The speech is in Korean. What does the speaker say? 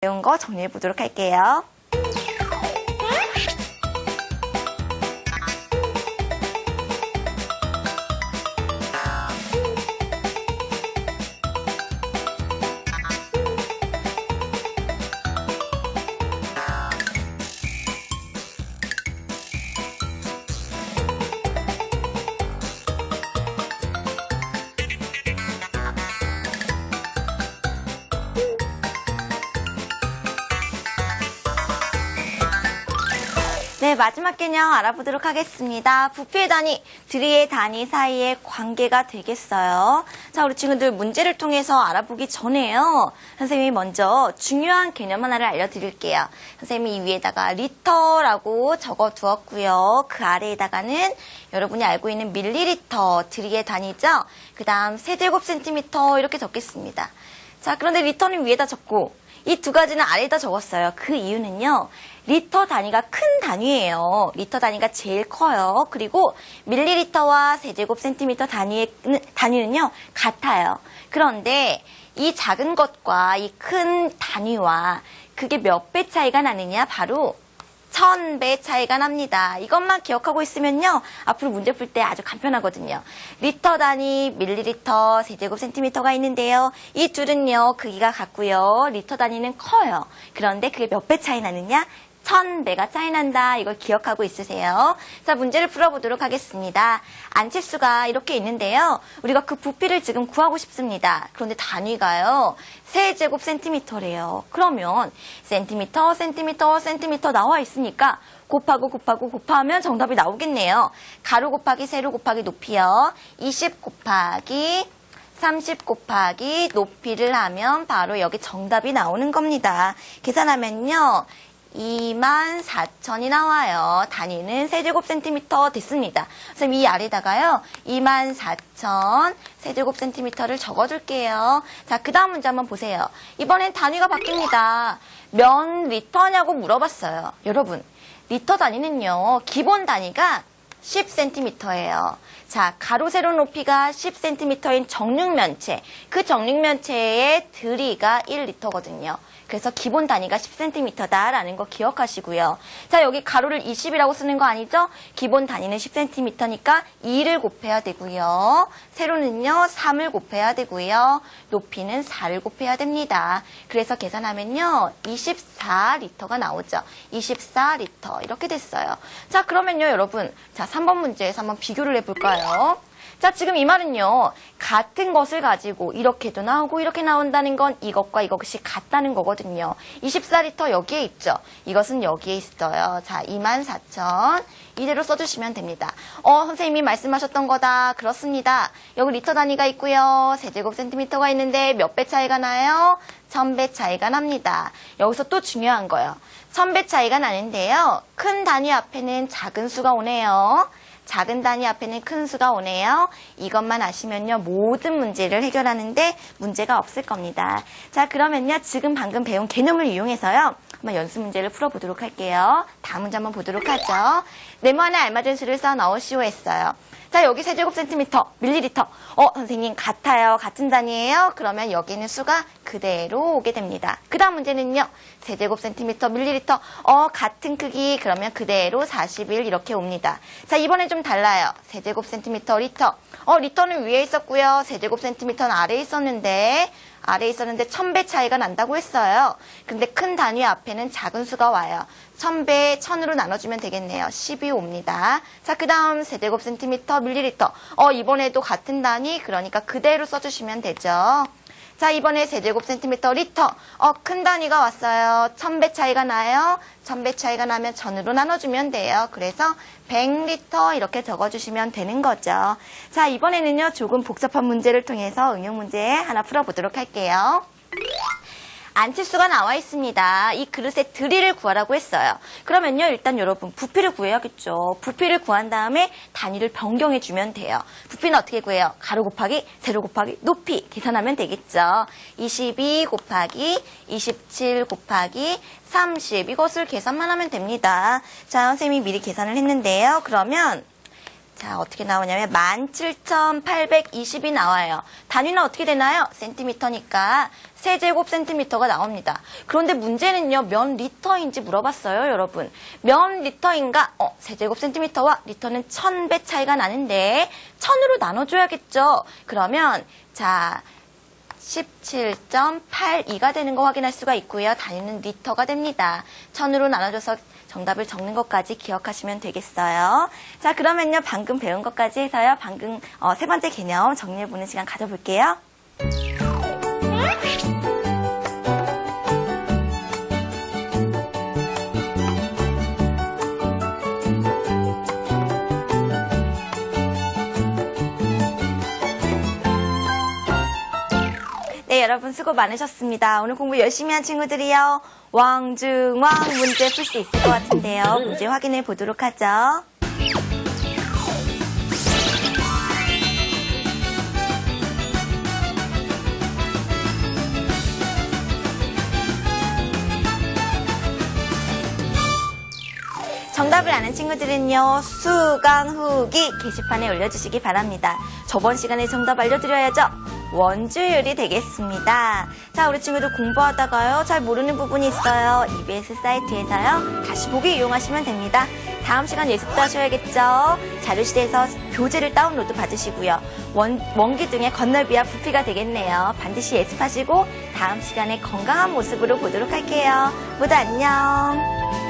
배운 거 정리해 보도록 할게요. 네, 마지막 개념 알아보도록 하겠습니다. 부피의 단위, 드리의 단위 사이의 관계가 되겠어요. 자, 우리 친구들 문제를 통해서 알아보기 전에요. 선생님이 먼저 중요한 개념 하나를 알려드릴게요. 선생님이 이 위에다가 리터라고 적어두었고요. 그 아래에다가는 여러분이 알고 있는 밀리리터, 드리의 단위죠. 그 다음 세제곱센티미터 이렇게 적겠습니다. 자, 그런데 리터는 위에다 적고 이 두 가지는 아래에다 적었어요. 그 이유는요. 리터 단위가 큰 단위예요. 리터 단위가 제일 커요. 그리고 밀리리터와 세제곱센티미터 단위는요. 같아요. 그런데 이 작은 것과 이 큰 단위와 그게 몇 배 차이가 나느냐? 바로 1000배 차이가 납니다. 이것만 기억하고 있으면요. 앞으로 문제 풀 때 아주 간편하거든요. 리터 단위, 밀리리터, 세제곱센티미터가 있는데요. 이 둘은요. 크기가 같고요. 리터 단위는 커요. 그런데 그게 몇 배 차이 나느냐? 1000배가 차이 난다. 이걸 기억하고 있으세요. 자, 문제를 풀어보도록 하겠습니다. 안치수가 이렇게 있는데요. 우리가 그 부피를 지금 구하고 싶습니다. 그런데 단위가요. 세제곱센티미터래요. 그러면 센티미터, 센티미터, 센티미터 나와 있으니까 곱하면 정답이 나오겠네요. 가로 곱하기 세로 곱하기 높이요. 20 곱하기 30 곱하기 높이를 하면 바로 여기 정답이 나오는 겁니다. 계산하면요. 24,000이 나와요. 단위는 세제곱센티미터 됐습니다. 선생님 이 아래다가요. 24,000 세제곱센티미터를 적어줄게요. 자, 그 다음 문제 한번 보세요. 이번엔 단위가 바뀝니다. 몇 리터냐고 물어봤어요. 여러분, 리터 단위는요. 기본 단위가 10cm예요. 자, 가로 세로 높이가 10cm인 정육면체. 그 정육면체의 드리가 1리터거든요. 그래서 기본 단위가 10cm다라는 거 기억하시고요. 자, 여기 가로를 20이라고 쓰는 거 아니죠? 기본 단위는 10cm니까 2를 곱해야 되고요. 세로는요, 3을 곱해야 되고요. 높이는 4를 곱해야 됩니다. 그래서 계산하면요, 24리터가 나오죠. 24리터. 이렇게 됐어요. 자, 그러면요, 여러분. 자, 3번 문제에서 한번 비교를 해볼까요? 자, 지금 이 말은요. 같은 것을 가지고 이렇게도 나오고 이렇게 나온다는 건 이것과 이것이 같다는 거거든요. 24리터 여기에 있죠. 이것은 여기에 있어요. 자, 24,000 이대로 써주시면 됩니다. 선생님이 말씀하셨던 거다. 그렇습니다. 여기 리터 단위가 있고요. 세제곱센티미터가 있는데 몇 배 차이가 나요? 1000배 차이가 납니다. 여기서 또 중요한 거예요. 1000배 차이가 나는데요. 큰 단위 앞에는 작은 수가 오네요. 작은 단위 앞에는 큰 수가 오네요. 이것만 아시면요. 모든 문제를 해결하는데 문제가 없을 겁니다. 자, 그러면요. 지금 방금 배운 개념을 이용해서요. 한번 연습 문제를 풀어보도록 할게요. 다음 문제 한번 보도록 하죠. 네모 안에 알맞은 수를 써 넣으시오 했어요. 자, 여기 세제곱센티미터, 밀리리터. 선생님 같아요. 같은 단위예요. 그러면 여기는 수가 그대로 오게 됩니다. 그 다음 문제는요. 세제곱센티미터, 밀리리터. 같은 크기. 그러면 그대로 41 이렇게 옵니다. 자, 이번엔 좀 달라요. 세제곱센티미터, 리터. 리터는 위에 있었고요. 세제곱센티미터는 아래에 있었는데 1000배 차이가 난다고 했어요. 근데 큰 단위 앞에는 작은 수가 와요. 1000배 1000으로 나눠주면 되겠네요. 12 옵니다. 자, 그 다음 세제곱센티미터, 밀리리터. 이번에도 같은 단위, 그러니까 그대로 써주시면 되죠. 자, 이번에 세제곱센티미터, 리터. 큰 단위가 왔어요. 1000배 차이가 나요. 1000배 차이가 나면 1000으로 나눠주면 돼요. 그래서 100리터 이렇게 적어주시면 되는 거죠. 자, 이번에는요, 조금 복잡한 문제를 통해서 응용 문제 하나 풀어보도록 할게요. 안치수가 나와 있습니다. 이 그릇에 드리를 구하라고 했어요. 그러면요, 일단 여러분 부피를 구해야겠죠. 부피를 구한 다음에 단위를 변경해 주면 돼요. 부피는 어떻게 구해요? 가로 곱하기 세로 곱하기 높이 계산하면 되겠죠. 22 곱하기 27 곱하기 30 이것을 계산만 하면 됩니다. 자, 선생님이 미리 계산을 했는데요. 그러면 자, 어떻게 나오냐면 17,820이 나와요. 단위는 어떻게 되나요? 센티미터니까 세제곱 센티미터가 나옵니다. 그런데 문제는요, 몇 리터인지 물어봤어요, 여러분. 몇 리터인가? 세제곱 센티미터와 리터는 1000배 차이가 나는데 1000으로 나눠줘야겠죠. 그러면 자, 17.82가 되는 거 확인할 수가 있고요. 단위는 리터가 됩니다. 1000으로 나눠줘서 정답을 적는 것까지 기억하시면 되겠어요. 자, 그러면요, 방금 배운 것까지 해서요, 방금 세 번째 개념 정리해보는 시간 가져볼게요. 네, 여러분 수고 많으셨습니다. 오늘 공부 열심히 한 친구들이요. 왕중왕 문제 풀 수 있을 것 같은데요. 문제 확인해 보도록 하죠. 정답을 아는 친구들은요, 수강 후기 게시판에 올려주시기 바랍니다. 저번 시간에 정답 알려드려야죠. 원주율이 되겠습니다. 자, 우리 친구들 공부하다가요, 잘 모르는 부분이 있어요. EBS 사이트에서요, 다시 보기 이용하시면 됩니다. 다음 시간 예습도 하셔야겠죠. 자료실에서 교재를 다운로드 받으시고요. 원기둥의 건널비와 부피가 되겠네요. 반드시 예습하시고 다음 시간에 건강한 모습으로 보도록 할게요. 모두 안녕.